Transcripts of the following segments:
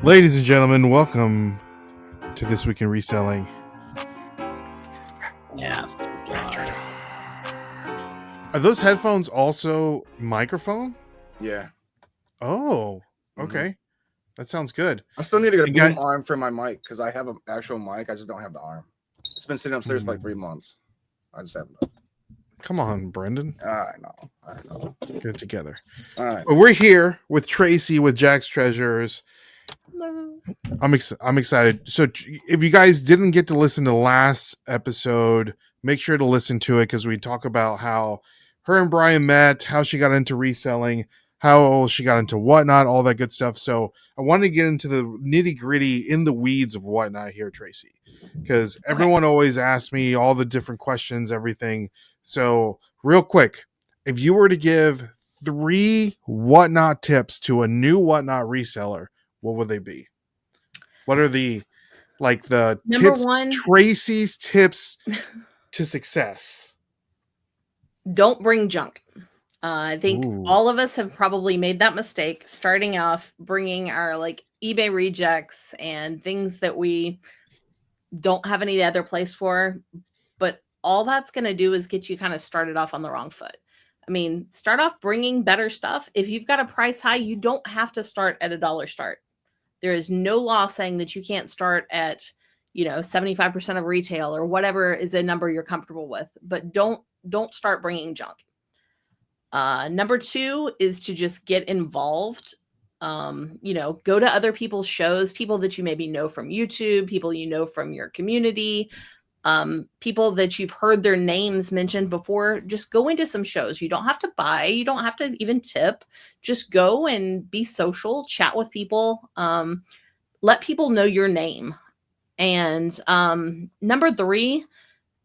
Ladies and gentlemen, welcome to This Week in Reselling. After dark. Are those headphones also microphone? Yeah. Oh, okay. That sounds good. I still need to get a You boom got- arm for my mic because I have an actual mic. I just don't have the arm. It's been sitting upstairs for like 3 months. I just haven't. Come on, Brendan. I know. Get it together. All right. Well, we're here with Tracy with Jack's Treasures. I'm excited. So if you guys didn't get to listen to the last episode, make sure to listen to it because we talk about how her and Brian met, how she got into reselling, how she got into Whatnot, all that good stuff. So I wanted to get into the nitty gritty in the weeds of Whatnot here, Tracy, because everyone always asks me all the different questions, everything. So real quick, if you were to give 3 Whatnot tips to a new Whatnot reseller, what would they be? What are the Number tips, one, Tracy's tips to success? don't bring junk. I think Ooh. all of us have probably made that mistake, starting off bringing our like eBay rejects and things that we don't have any other place for. But all that's going to do is get you kind of started off on the wrong foot. I mean, start off bringing better stuff. If you've got a price high, you don't have to start at $1 start. There is no law saying that you can't start at, 75% of retail or whatever is a number you're comfortable with, but don't start bringing junk. Number 2 is to just get involved. Go to other people's shows, people that you maybe know from YouTube, people you know from your community, people that you've heard their names mentioned before. Just go into some shows. You don't have to buy, you don't have to even tip. Just go and be social, chat with people, let people know your name. And number 3,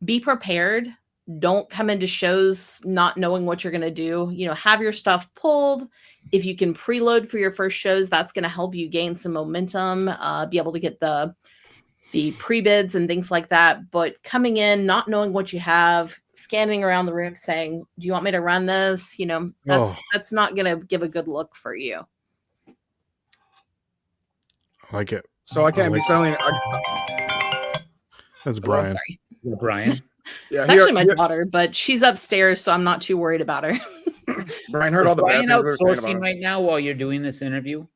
be prepared. Don't come into shows not knowing what you're going to do. Have your stuff pulled. If you can preload for your first shows, that's going to help you gain some momentum, be able to get the pre-bids and things like that. But coming in, not knowing what you have, scanning around the room saying, do you want me to run this? That's not going to give a good look for you. I like it. So I can't be selling. That's Brian. Sorry. Brian. Yeah, It's actually my daughter, but she's upstairs, so I'm not too worried about her. Brian heard all the Brian bad things we were saying outsourcing about right now while you're doing this interview?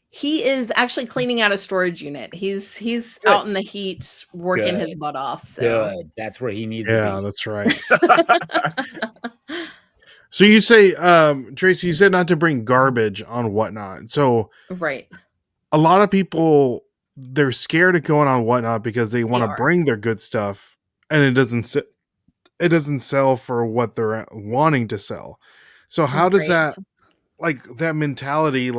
He is actually cleaning out a storage unit. He's out in the heat working his butt off. So Good. That's where he needs Yeah, to be. that's right. So you say, Tracy, you said not to bring garbage on Whatnot. So right. a lot of people, they're scared of going on Whatnot because they want to are. bring their good stuff and it doesn't sell for what they're wanting to sell. So how does Right. that mentality,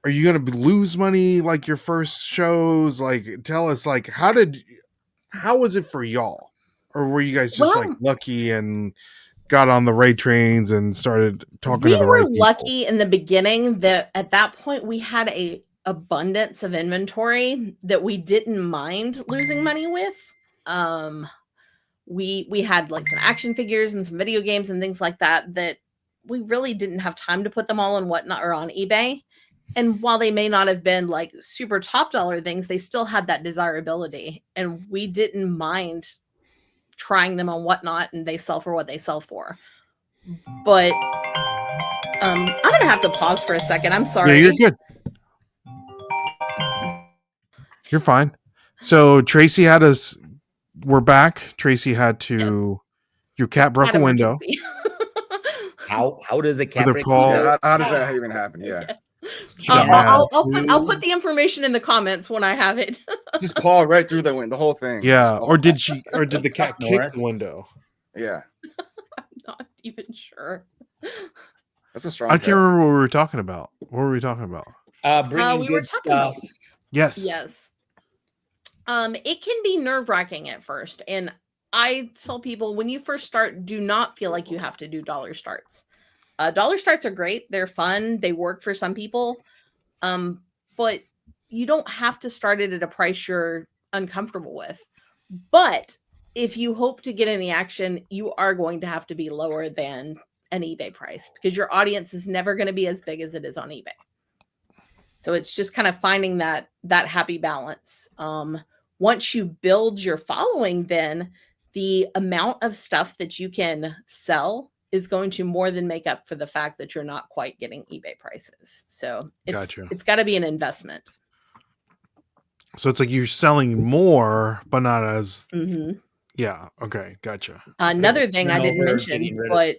are you going to lose money like your first shows? Tell us, how was it for y'all? Or were you guys just lucky and got on the right trains and started talking to the right people? We were lucky in the beginning that at that point we had a abundance of inventory that we didn't mind losing money with. We had like some action figures and some video games and things like that we really didn't have time to put them all on Whatnot or on eBay. And while they may not have been like super top dollar things, they still had that desirability. And we didn't mind trying them on Whatnot, and they sell for what they sell for. But I'm going to have to pause for a second. I'm sorry. Yeah, you're good. You're fine. So Tracy had us. We're back. Tracy had to. Yes. Your cat broke a window. How does a cat break? How does that even happen? Yeah. I'll put the information in the comments when I have it. Just paw right through the window, the whole thing. Yeah. Or did the cat kick the window? Yeah. I'm not even sure. That's a strong. I can't remember what we were talking about. What were we talking about? Bringing good stuff. Yes. It can be nerve-wracking at first, and I tell people when you first start, do not feel like you have to do dollar starts. Dollar starts are great. They're fun. They work for some people. But you don't have to start it at a price you're uncomfortable with. But if you hope to get any action, you are going to have to be lower than an eBay price because your audience is never going to be as big as it is on eBay. So it's just kind of finding that happy balance. Once you build your following, then the amount of stuff that you can sell is going to more than make up for the fact that you're not quite getting eBay prices. So it's got to be an investment. So it's like you're selling more, but not as. Mm-hmm. Yeah. Okay. Gotcha. Another thing I didn't mention, but like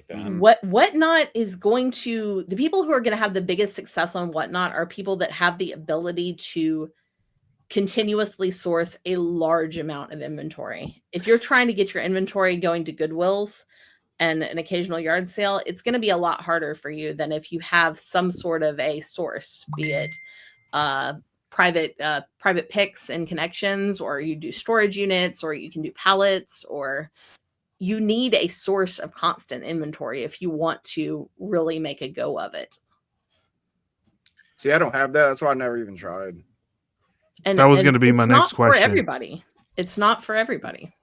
that. Whatnot is going to, the people who are going to have the biggest success on Whatnot are people that have the ability to continuously source a large amount of inventory. If you're trying to get your inventory going to Goodwills and an occasional yard sale, it's going to be a lot harder for you than if you have some sort of a source, be it private picks and connections, or you do storage units, or you can do pallets, or you need a source of constant inventory if you want to really make a go of it. See, I don't have that. That's why I never even tried. And that was going to be my next question. For everybody. It's not for everybody.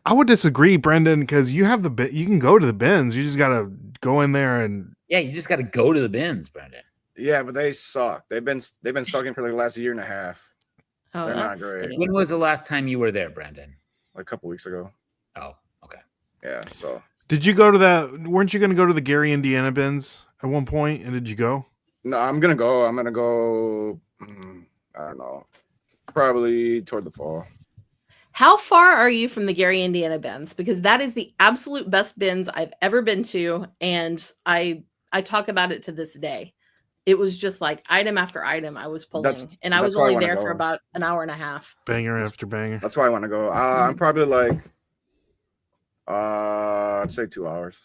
I would disagree, Brendan, because you have you can go to the bins. You just got to go in there and. Yeah, you just got to go to the bins, Brendan. Yeah, but they suck. They've been sucking for like the last year and a half. Oh, they're not great. When was the last time you were there, Brendan? Like a couple weeks ago. Oh, okay. Yeah. So. Did you go to that? Weren't you going to go to the Gary, Indiana bins at one point? And did you go? No, I'm gonna go. I don't know. Probably toward the fall. How far are you from the Gary, Indiana bins? Because that is the absolute best bins I've ever been to, and I talk about it to this day. It was just like item after item I was pulling, and I was only there for about an hour and a half. Banger after banger. That's why I want to go. I'm probably like, I'd say 2 hours.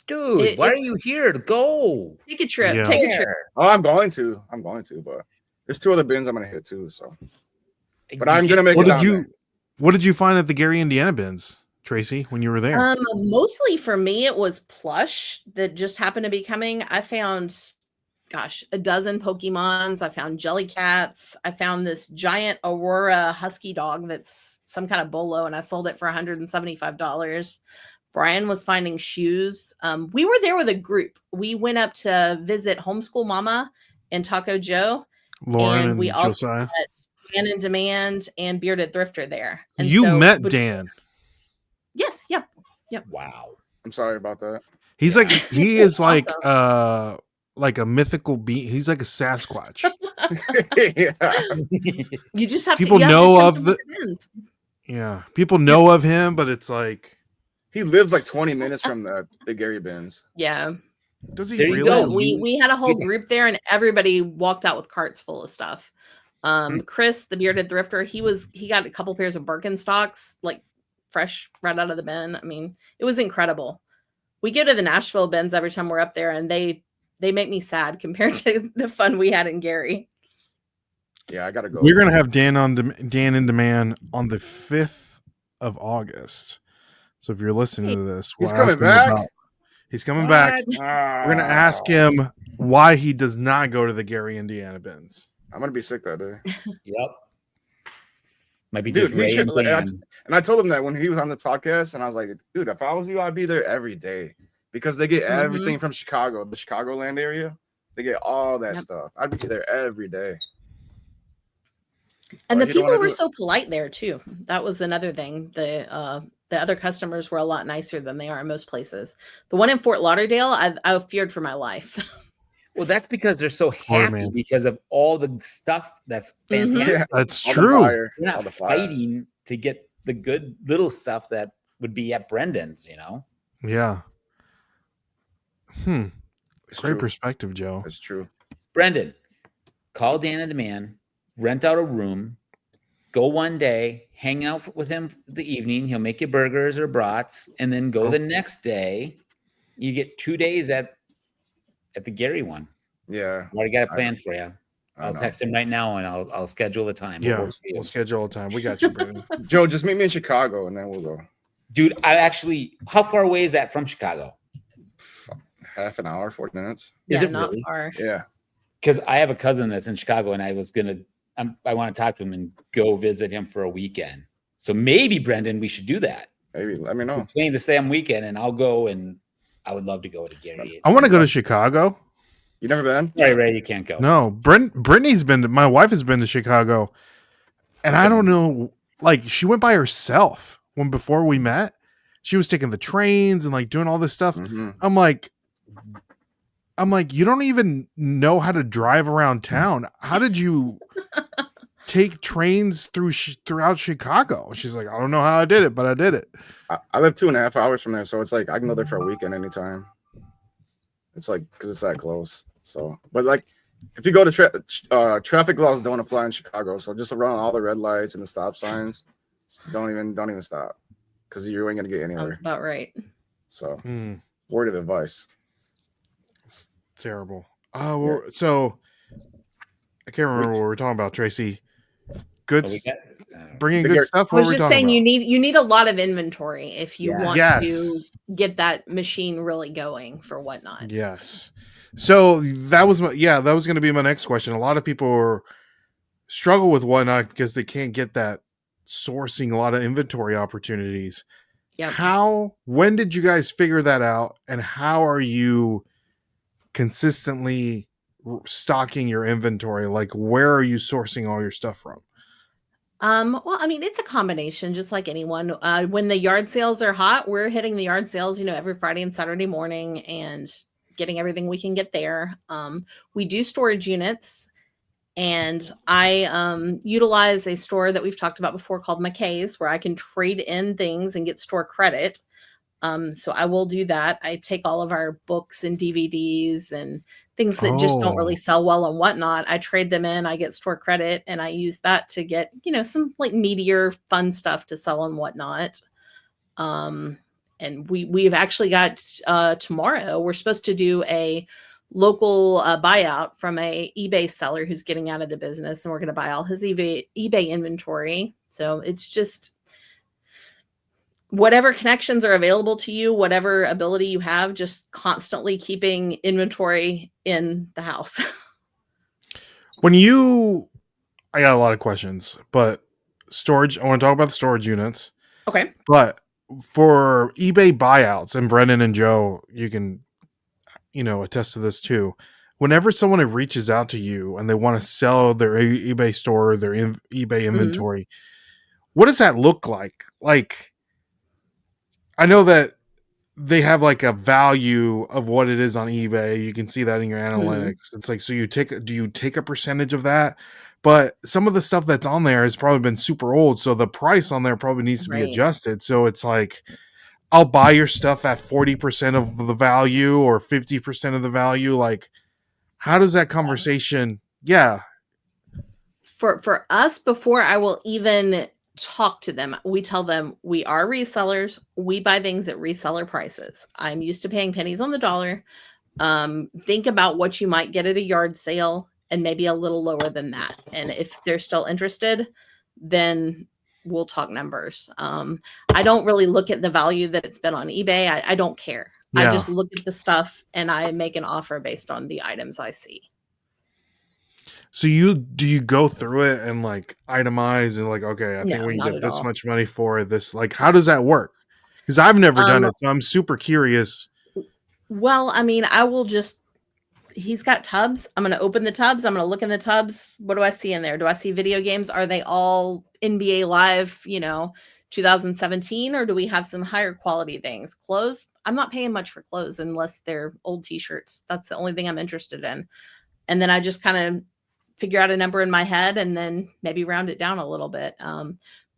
Dude, why are you here? Go take a trip. Yeah. Take a trip. Oh, I'm going to, but there's 2 other bins I'm gonna hit too. So, but I'm gonna make it. What did you find at the Gary, Indiana bins, Tracy, when you were there? Mostly for me, it was plush that just happened to be coming. I found, a dozen Pokemons. I found Jellycats. I found this giant Aurora husky dog that's some kind of bolo, and I sold it for $175. Brian was finding shoes. We were there with a group. We went up to visit Homeschool Mama and Taco Joe. Lauren and we also Josiah. met Dan in Demand and Bearded Thrifter there. And you met Dan? Yes. Yep. Wow. I'm sorry about that. He's like, he is like a mythical being. He's like a Sasquatch. Yeah. You just have people know of the. Yeah, people know of him, but it's like he lives like 20 minutes from the Gary bins. Yeah. Does he there really? We had a whole group there, and everybody walked out with carts full of stuff. Chris, the Bearded Thrifter, he got a couple pairs of Birkenstocks, like fresh right out of the bin. I mean, it was incredible. We go to the Nashville bins every time we're up there, and they make me sad compared to the fun we had in Gary. Yeah, I gotta go. We're gonna have Dan in Demand on the 5th of August. So if you're listening to this, he's coming back. He's coming back. We're gonna ask him why he does not go to the Gary, Indiana bins. I'm gonna be sick that day. Yep. Might be dude, just and I told him that when he was on the podcast, and I was like, dude, if I was you, I'd be there every day because they get everything from Chicago, the Chicagoland area. They get all that stuff. I'd be there every day. And the people were so polite there too. That was another thing. The other customers were a lot nicer than they are in most places. The one in Fort Lauderdale, I feared for my life. Well, that's because they're so happy because of all the stuff that's fantastic. Yeah, that's true. They're not fighting to get the good little stuff that would be at Brendan's, you know? Yeah. It's great true. Perspective, Joe. It's true. Brendan, call Dan in Demand, rent out a room, go one day, hang out with him the evening. He'll make you burgers or brats, and then go the next day. You get 2 days at the Gary one. Yeah. I already got a plan for you. I'll text him right now and I'll schedule the time. Yeah, we'll schedule a time. We got you, Brendan. Joe, just meet me in Chicago and then we'll go. Dude, how far away is that from Chicago? Half an hour, 40 minutes. Is it not really? far? Yeah. Because I have a cousin that's in Chicago and I want to talk to him and go visit him for a weekend. So maybe, Brendan, we should do that. Maybe. Let me know. We're playing the same weekend and I'll go, and I would love to go to Gary. I want to go to Chicago. You never been? Right, Ray, you can't go. No, Brittany's been. My wife has been to Chicago, and I don't know. Like, she went by herself before we met. She was taking the trains and like doing all this stuff. Mm-hmm. I'm like, you don't even know how to drive around town. How did you take trains throughout Chicago? She's like, I don't know how I did it, but I did it. I live 2.5 hours from there, so it's like I can go there for a weekend anytime. It's like because it's that close. So, but like if you go to traffic laws don't apply in Chicago, so just around all the red lights and the stop signs, don't even stop because you ain't gonna get anywhere. Sounds about right. So, word of advice. It's terrible. Oh, so I can't remember what we were talking about, Tracy. Good, bringing good stuff. I was just saying you need a lot of inventory if you want to get that machine really going for Whatnot. Yes. So that was going to be my next question. A lot of people struggle with Whatnot because they can't get that sourcing a lot of inventory opportunities. Yeah. When did you guys figure that out, and how are you consistently stocking your inventory? Like, where are you sourcing all your stuff from? Well, I mean, it's a combination, just like anyone. When the yard sales are hot, we're hitting the yard sales, every Friday and Saturday morning and getting everything we can get there. We do storage units, and I utilize a store that we've talked about before called McKay's, where I can trade in things and get store credit. So I will do that. I take all of our books and DVDs and things that just don't really sell well on Whatnot. I trade them in, I get store credit, and I use that to get, some like meatier fun stuff to sell on Whatnot. And we've actually got tomorrow, we're supposed to do a local buyout from a eBay seller who's getting out of the business, and we're going to buy all his eBay inventory. So it's just whatever connections are available to you, whatever ability you have, just constantly keeping inventory in the house. I got a lot of questions, but storage, I want to talk about the storage units. Okay. But for eBay buyouts, and Brendan and Joe, you can, attest to this too. Whenever someone reaches out to you and they want to sell their eBay store, their eBay inventory, what does that look like? Like, I know that they have like a value of what it is on eBay. You can see that in your analytics. It's like, so do you take a percentage of that? But some of the stuff that's on there has probably been super old. So the price on there probably needs to be adjusted. So it's like, I'll buy your stuff at 40% of the value or 50% of the value. Like, how does that conversation? Yeah. For us, before I will even talk to them, we tell them we are resellers. We buy things at reseller prices. I'm used to paying pennies on the dollar. Think about what you might get at a yard sale and maybe a little lower than that. And if they're still interested, then we'll talk numbers. I don't really look at the value that it's been on eBay. I don't care. Yeah. I just look at the stuff and I make an offer based on the items I see. So do you go through it and like itemize and like, okay, I think we can get this much money for this. Like, how does that work? Because I've never done it. So I'm super curious. Well, I mean, he's got tubs. I'm going to open the tubs. I'm going to look in the tubs. What do I see in there? Do I see video games? Are they all NBA Live, 2017? Or do we have some higher quality things? Clothes? I'm not paying much for clothes unless they're old t-shirts. That's the only thing I'm interested in. And then I just kind of figure out a number in my head and then maybe round it down a little bit.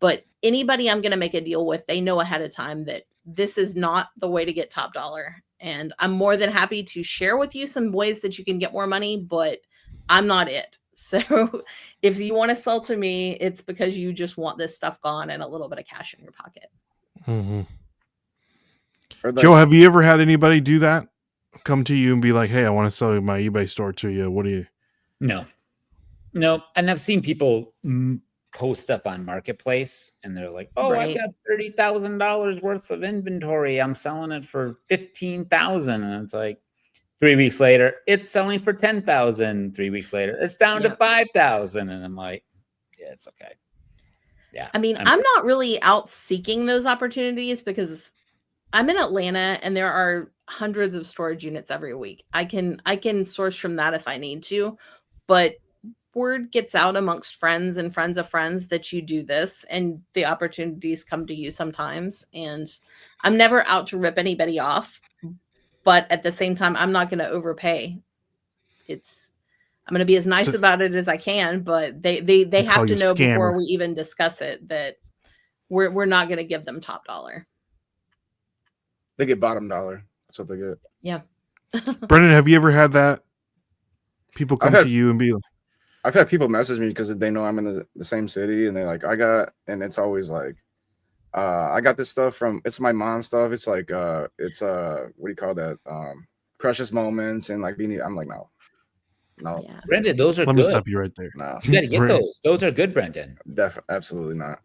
But anybody I'm going to make a deal with, they know ahead of time that this is not the way to get top dollar. And I'm more than happy to share with you some ways that you can get more money, but I'm not it. So if you want to sell to me, it's because you just want this stuff gone and a little bit of cash in your pocket. Mm-hmm. Joe, have you ever had anybody do that? Come to you and be like, hey, I want to sell my eBay store to you. What do you? No. And I've seen people post stuff on Marketplace and they're like, oh, I've got $30,000 worth of inventory. I'm selling it for $15,000. And it's like 3 weeks later, it's selling for $10,000. 3 weeks later, it's down to $5,000. And I'm like, yeah, it's okay. Yeah. I mean, I'm not really out seeking those opportunities because I'm in Atlanta and there are hundreds of storage units every week. I can source from that if I need to, but word gets out amongst friends and friends of friends that you do this, and the opportunities come to you sometimes. And I'm never out to rip anybody off, but at the same time, I'm not going to overpay. I'm going to be as nice about it as I can, but they have to know before we even discuss it that we're not going to give them top dollar. They get bottom dollar. That's what they get. Yeah. Brendan, have you ever had that? People come to you and be like, I've had people message me because they know I'm in the same city, and they're like, and it's always like, I got this stuff it's my mom's stuff. It's like, it's what do you call that? Precious moments, and like I'm like, no. Yeah. Brendan, those are Let good. me stop you right there. No. You got to get those. Those are good, Brendan. Absolutely not.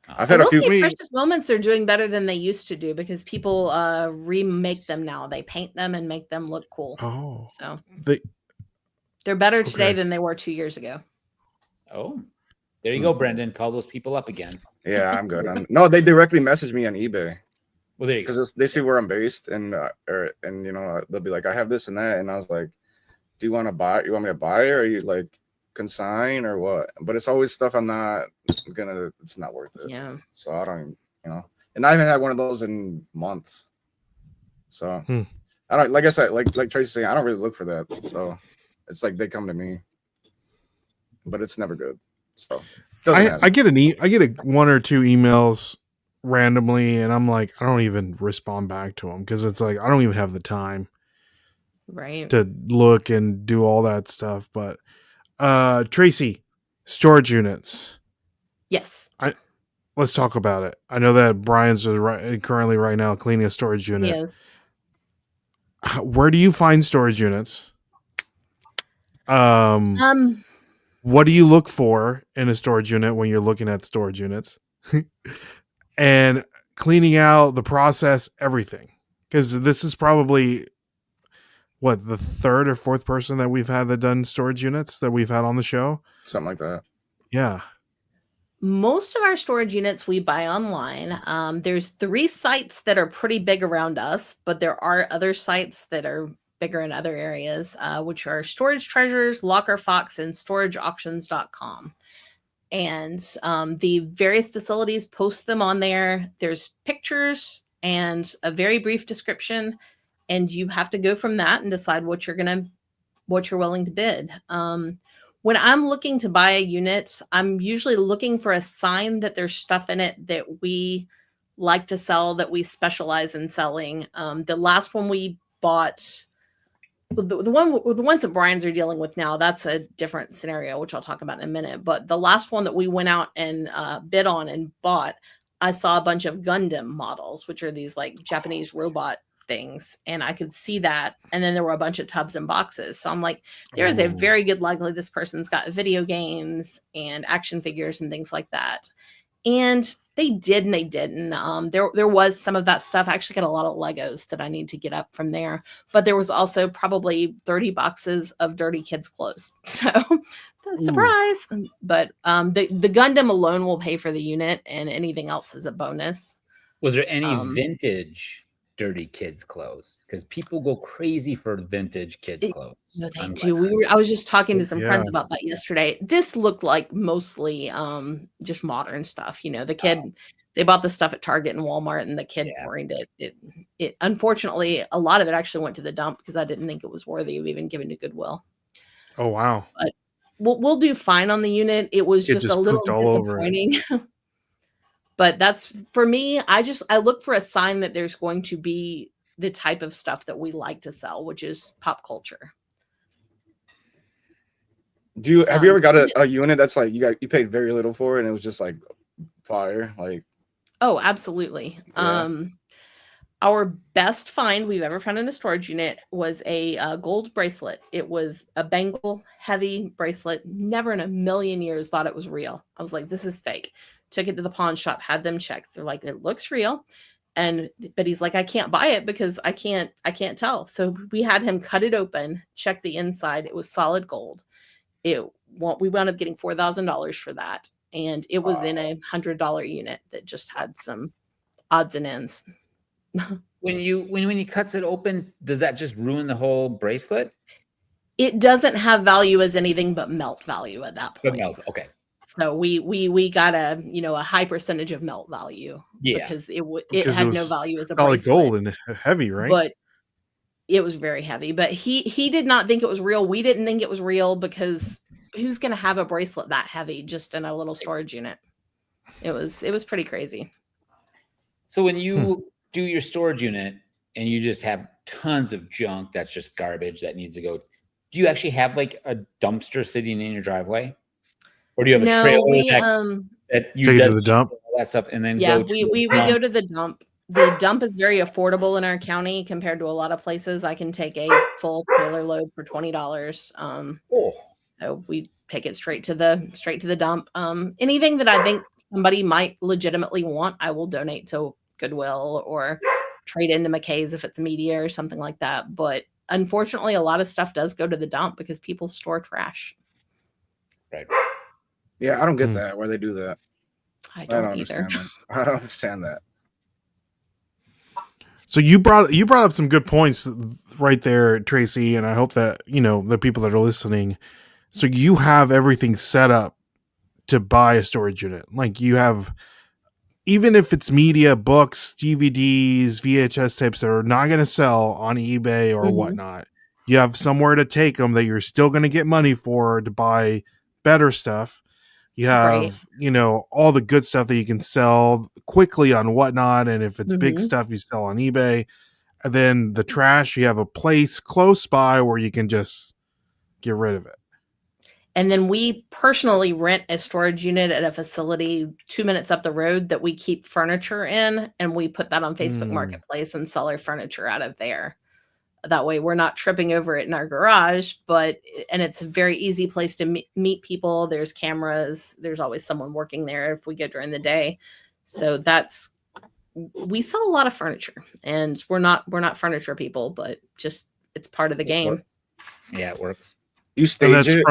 I've had a few. Precious moments are doing better than they used to do because people remake them now. They paint them and make them look cool. Oh, so they're better today than they were 2 years ago. Oh, there you go, Brendan. Call those people up again. Yeah, I'm good. No, they directly message me on eBay. Well, there you go. Because they see where I'm based, and you know, they'll be like, I have this and that, and I was like, do you want to buy? You want me to buy it, or are you like consign or what? But it's always stuff I'm not gonna. It's not worth it. Yeah. So I don't, you know, and I haven't had one of those in months. So I don't. Like I said, like Tracy's saying, I don't really look for that. So it's like they come to me, but it's never good. So I get one or two emails randomly, and I'm like, I don't even respond back to them because it's like I don't even have the time, right, to look and do all that stuff. But Tracy, storage units. Yes. Let's talk about it. I know that Brian's currently right now cleaning a storage unit. Yes. Where do you find storage units? What do you look for in a storage unit when you're looking at storage units? And cleaning out, the process, everything. Because this is probably the third or fourth person that we've had that done storage units that we've had on the show. Something like that. Yeah. Most of our storage units we buy online. There's 3 sites that are pretty big around us, but there are other sites that are bigger in other areas, which are Storage Treasures, Locker Fox, and StorageAuctions.com. And the various facilities post them on there. There's pictures and a very brief description, and you have to go from that and decide what you're willing to bid. When I'm looking to buy a unit, I'm usually looking for a sign that there's stuff in it that we like to sell, that we specialize in selling. The last one we bought, the ones that Brian's are dealing with now, that's a different scenario, which I'll talk about in a minute. But the last one that we went out and bid on and bought, I saw a bunch of Gundam models, which are these like Japanese robot things, and I could see that. And then there were a bunch of tubs and boxes. So I'm like, there is a very good likelihood this person's got video games and action figures and things like that. And they did and they didn't. There was some of that stuff. I actually got a lot of Legos that I need to get up from there. But there was also probably 30 boxes of dirty kids' clothes. So surprise. But the Gundam alone will pay for the unit, and anything else is a bonus. Was there any vintage dirty kids' clothes? Because people go crazy for vintage kids' clothes. No, they do. I was just talking to some friends about that yesterday. This looked like mostly just modern stuff. You know, the kid, they bought the stuff at Target and Walmart, and the kid burned it. It unfortunately, a lot of it actually went to the dump because I didn't think it was worthy of even giving to Goodwill. Oh wow! But we'll do fine on the unit. It was just a little disappointing. But that's, for me, I look for a sign that there's going to be the type of stuff that we like to sell, which is pop culture. Have you ever got a unit that's like you paid very little for it and it was just like fire? Like, oh, absolutely. Yeah. Our best find we've ever found in a storage unit was a gold bracelet. It was a bangle heavy bracelet. Never in a million years thought it was real. I was like, this is fake. Took it to the pawn shop, had them check. They're like, it looks real. But he's like, I can't buy it because I can't tell. So we had him cut it open, check the inside. It was solid gold. We wound up getting $4,000 for that. And it was in a $100 unit that just had some odds and ends. When he cuts it open, does that just ruin the whole bracelet? It doesn't have value as anything but melt value at that But point. melt, okay. So we got a high percentage of melt value because it Because had it no was value as a solid bracelet, gold and heavy, right? but it was very heavy. But he did not think it was real. We didn't think it was real because who's going to have a bracelet that heavy just in a little storage unit? It was pretty crazy. So when you do your storage unit and you just have tons of junk that's just garbage that needs to go, do you actually have like a dumpster sitting in your driveway, or do you have a trailer that you take it to the dump? all that stuff and then Yeah, go to we go to the dump. The dump is very affordable in our county compared to a lot of places. I can take a full trailer load for $20. So we take it straight to the dump. Anything that I think somebody might legitimately want, I will donate to Goodwill or trade into McKay's if it's media or something like that. But unfortunately, a lot of stuff does go to the dump because people store trash. Right. Yeah, I don't get that, why they do that. I don't either. Understand that. I don't understand that. So you brought up some good points right there, Tracy, and I hope that the people that are listening. So you have everything set up to buy a storage unit. Like you have, even if it's media, books, DVDs, VHS tapes that are not going to sell on eBay or whatnot. You have somewhere to take them that you're still going to get money for to buy better stuff. You have, all the good stuff that you can sell quickly on whatnot. And if it's big stuff, you sell on eBay. And then the trash, you have a place close by where you can just get rid of it. And then we personally rent a storage unit at a facility 2 minutes up the road that we keep furniture in. And we put that on Facebook Marketplace and sell our furniture out of there. That way we're not tripping over it in our garage, and it's a very easy place to meet people. There's cameras. There's always someone working there if we go during the day. So we sell a lot of furniture, and we're not furniture people, but just it's part of the game. Yeah, it works. You stage it?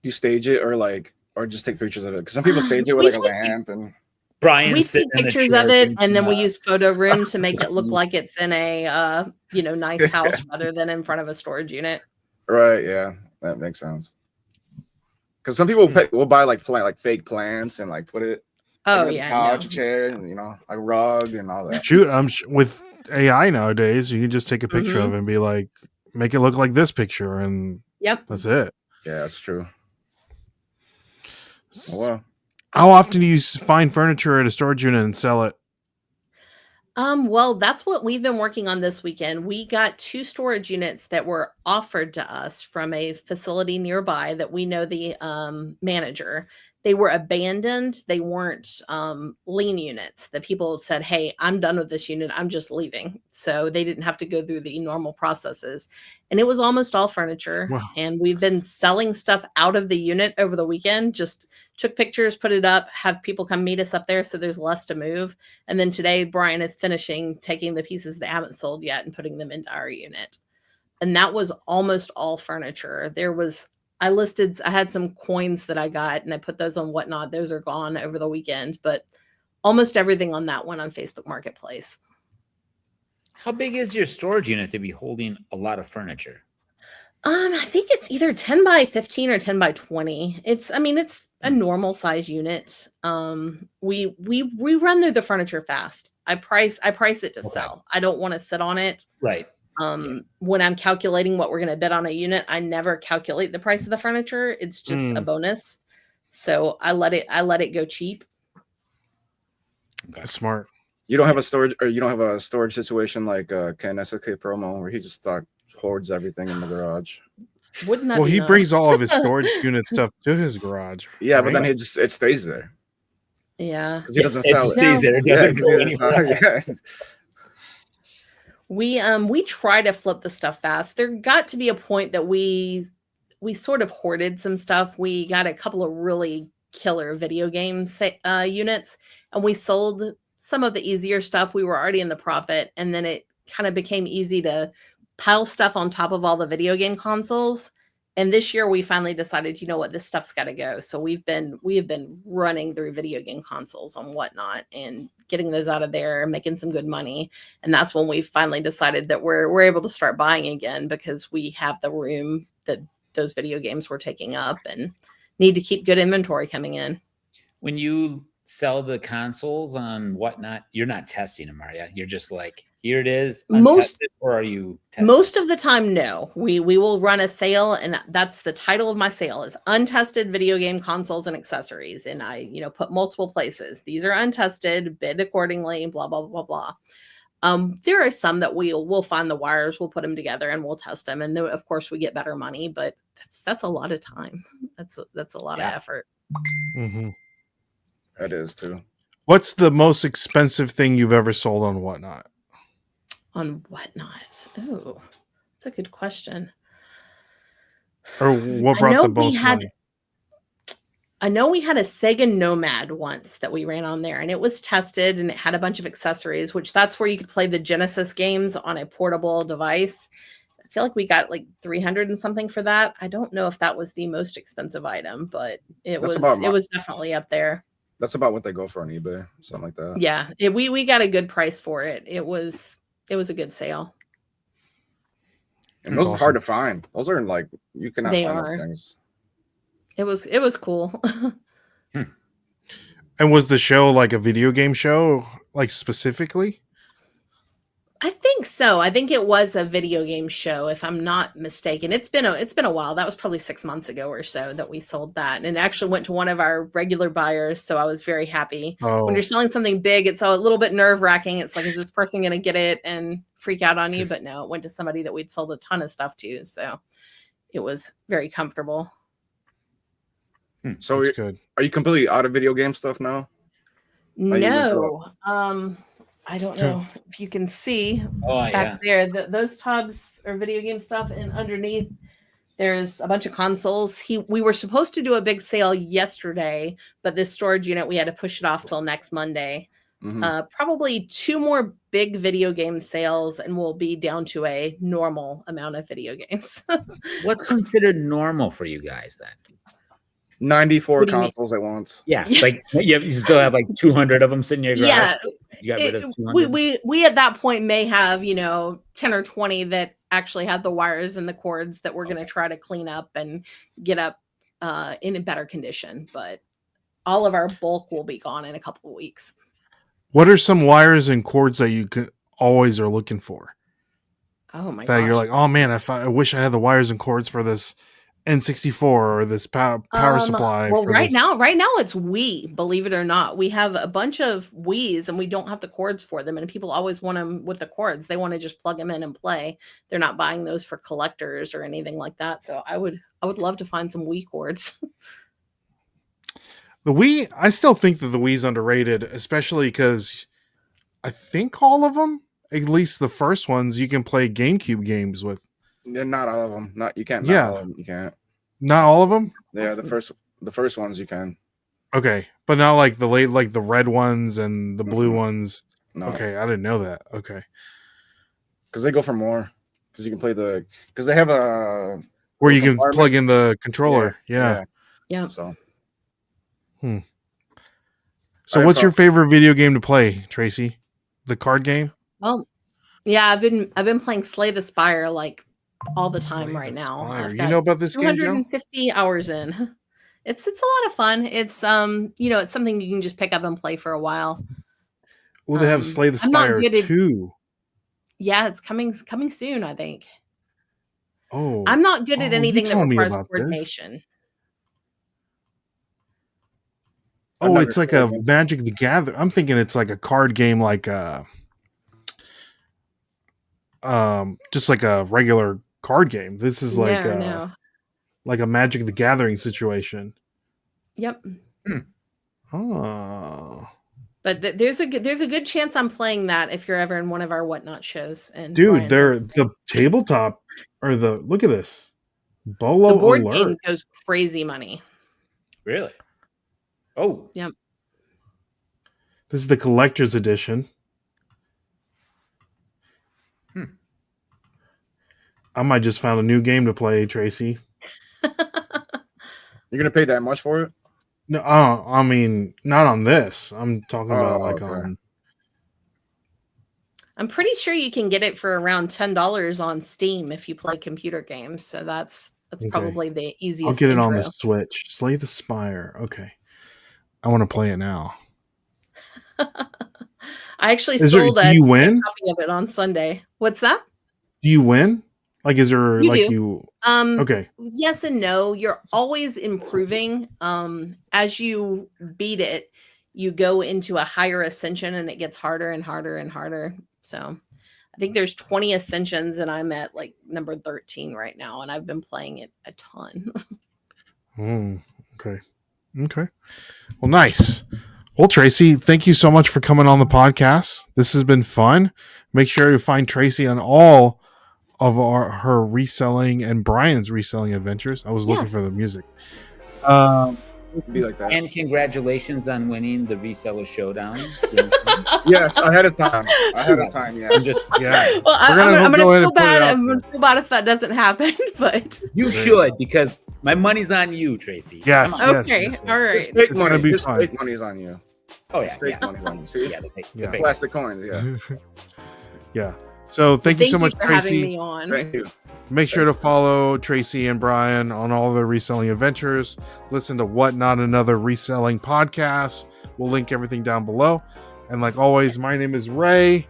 You stage it or just take pictures of it? Because some people stage it with like a lamp and. Brian, we take pictures of it, and then we use Photo Room to make it look like it's in a nice house rather than in front of a storage unit. Right. Yeah, that makes sense. Because some people will buy like fake plants and like put it. Oh a couch, a chair, and a rug and all that. Shoot, with AI nowadays, you can just take a picture of it and be like, make it look like this picture, and that's it. Yeah, that's true. Oh, well. How often do you find furniture at a storage unit and sell it? Well, that's what we've been working on this weekend. We got 2 storage units that were offered to us from a facility nearby that we know the manager. They were abandoned. They weren't lean units. The people said, hey, I'm done with this unit. I'm just leaving. So they didn't have to go through the normal processes. And it was almost all furniture. Wow. And we've been selling stuff out of the unit over the weekend. Just took pictures, put it up, have people come meet us up there so there's less to move. And then today, Brian is finishing taking the pieces that haven't sold yet and putting them into our unit. And that was almost all furniture. I had some coins that I got and I put those on Whatnot. Those are gone over the weekend, but almost everything on that went on Facebook Marketplace. How big is your storage unit to be holding a lot of furniture? I think it's either 10 by 15 or 10 by 20. It's a normal size unit. We run through the furniture fast. I price it to sell. I don't want to sit on it. Right. When I'm calculating what we're going to bid on a unit, I never calculate the price of the furniture. It's just a bonus. So I let it go cheap. That's smart. You don't have a storage situation like Ken SSK promo where he just hoards everything in the garage. Wouldn't that? Well, he brings all of his storage unit stuff to his garage. Yeah, right? But then it stays there. Yeah, because he doesn't sell it. Stays there. It doesn't go anywhere. We try to flip the stuff fast. There got to be a point that we sort of hoarded some stuff. We got a couple of really killer video game units, and we sold some of the easier stuff. We were already in the profit, and then it kind of became easy to pile stuff on top of all the video game consoles And this year we finally decided, you know what, this stuff's got to go. So we have been running through video game consoles on Whatnot and getting those out of there and making some good money. And that's when we finally decided that we're able to start buying again, because we have the room that those video games were taking up and need to keep good inventory coming in. When you sell the consoles on Whatnot, you're not testing them, are you? You're just like, here it is, untested, or are you testing? Most of the time, no. We will run a sale, and that's the title of my sale is Untested Video Game Consoles and Accessories. And I, put multiple places. These are untested, bid accordingly, blah, blah, blah, blah. There are some that we'll find the wires, we'll put them together and we'll test them. And then of course we get better money, but that's a lot of time. That's a lot of effort. Mm-hmm. That is too. What's the most expensive thing you've ever sold on Whatnot? On Whatnot? Oh, that's a good question. Or what brought the most money? I know we had a Sega Nomad once that we ran on there, and it was tested and it had a bunch of accessories, which that's where you could play the Genesis games on a portable device. I feel like we got like 300 and something for that. I don't know if that was the most expensive item, but it was definitely up there. That's about what they go for on eBay, something like that. Yeah, we got a good price for it. It was a good sale. And those are hard to find. Those are like, you cannot find those things. It was cool. And was the show like a video game show, like specifically? I think so. I think it was a video game show, if I'm not mistaken. It's been a while. That was probably 6 months ago or so that we sold that, and it actually went to one of our regular buyers. So I was very happy. When you're selling something big, it's a little bit nerve wracking. It's like, is this person going to get it and freak out on you? But no, it went to somebody that we'd sold a ton of stuff to. So it was very comfortable. So are you completely out of video game stuff now? No. I don't know if you can see back there. Those tubs are video game stuff, and underneath there's a bunch of consoles. We were supposed to do a big sale yesterday, but this storage unit, we had to push it off till next Monday. Mm-hmm. Probably 2 more big video game sales, and we'll be down to a normal amount of video games. What's considered normal for you guys then? 94 consoles at once. Yeah, like you still have like 200 of them sitting in your garage. Yeah, you got rid of 200. We at that point may have 10 or 20 that actually had the wires and the cords that we're going to try to clean up and get up in a better condition. But all of our bulk will be gone in a couple of weeks. What are some wires and cords that you always are looking for? Oh my god! That you're like, oh man, I wish I had the wires and cords for this N64 or this power supply. Well, right now it's Wii. Believe it or not, we have a bunch of Wiis and we don't have the cords for them. And people always want them with the cords. They want to just plug them in and play. They're not buying those for collectors or anything like that. So I would love to find some Wii cords. The Wii, I still think that the Wii's underrated, especially because I think all of them, at least the first ones, you can play GameCube games with. Yeah, not all of them. You can't. Yeah, all of them. You can't. Not all of them. Yeah, the first ones you can. Okay, but not like the red ones and the blue ones. No. Okay, I didn't know that. Okay, because they go for more. Because you can play because they have a where you can plug in the controller. Yeah. So. So, what's your favorite video game to play, Tracy? The card game? Well, yeah, I've been playing Slay the Spire like all the time right now. You know about this game, Joe? 250 hours in. It's a lot of fun. It's it's something you can just pick up and play for a while. Well, they have Slay the Spire 2. Yeah, it's coming soon, I think. Oh, I'm not good at anything that requires coordination. This. Oh, it's like a Magic the Gathering. I'm thinking it's like a card game, like just like a regular card game. This is like like a Magic the Gathering situation. Yep. Oh. But there's a good chance I'm playing that if you're ever in one of our Whatnot shows. And dude, the tabletop or look at this. Bolo the board alert. Game goes crazy money. Really? Oh. Yep. This is the collector's edition. I might just found a new game to play, Tracy. You're gonna pay that much for it? No, I mean, not on this. I'm talking about like okay. on. I'm pretty sure you can get it for around $10 on Steam if you play computer games. So that's Okay. probably the easiest. I'll get it on the intro. Switch. Slay the Spire. Okay, I want to play it now. I actually Is there- sold do a you win? copy of it on Sunday. What's that? Do you win? Like, is there You like do. you? Um, Okay. Yes and no. You're always improving. As you beat it, you go into a higher ascension and it gets harder and harder and harder. So I think there's 20 ascensions and I'm at like number 13 right now. And I've been playing it a ton. Okay. Okay. Well, nice. Well, Tracy, thank you so much for coming on the podcast. This has been fun. Make sure to find Tracy on all of her reselling and Brian's reselling adventures. I was looking Yes. for the music. Be like that. And congratulations on winning the Reseller Showdown. Yes, ahead of time. Ahead of Yes. time. I'm Yes. just Yeah. Well, We're gonna I'm go gonna ahead feel and put it bad. out I'm gonna feel bad if that doesn't happen. But you should, because my money's on you, Tracy. Yes. Come on. yes, okay, yes, yes. all right. This fake It's gonna money. be This fun. fake money's on you. Oh This yeah, fake yeah. money's on you. See? Yeah, the fake, Yeah. the fake. Plastic coins. Yeah. Yeah. So thank you so much, for having Tracy. me on. Thank you. Make sure to follow Tracy and Brian on all their reselling adventures. Listen to What Not Another Reselling podcast. We'll link everything down below. And like always, my name is Ray.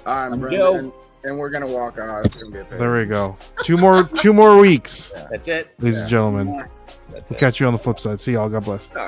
I'm I'm Brendan, Joe. and we're gonna walk out. It's gonna be a pain. There we go. Two more weeks, That's it. ladies and gentlemen. That's We'll it. catch you on the flip side. See y'all. God bless. Ah.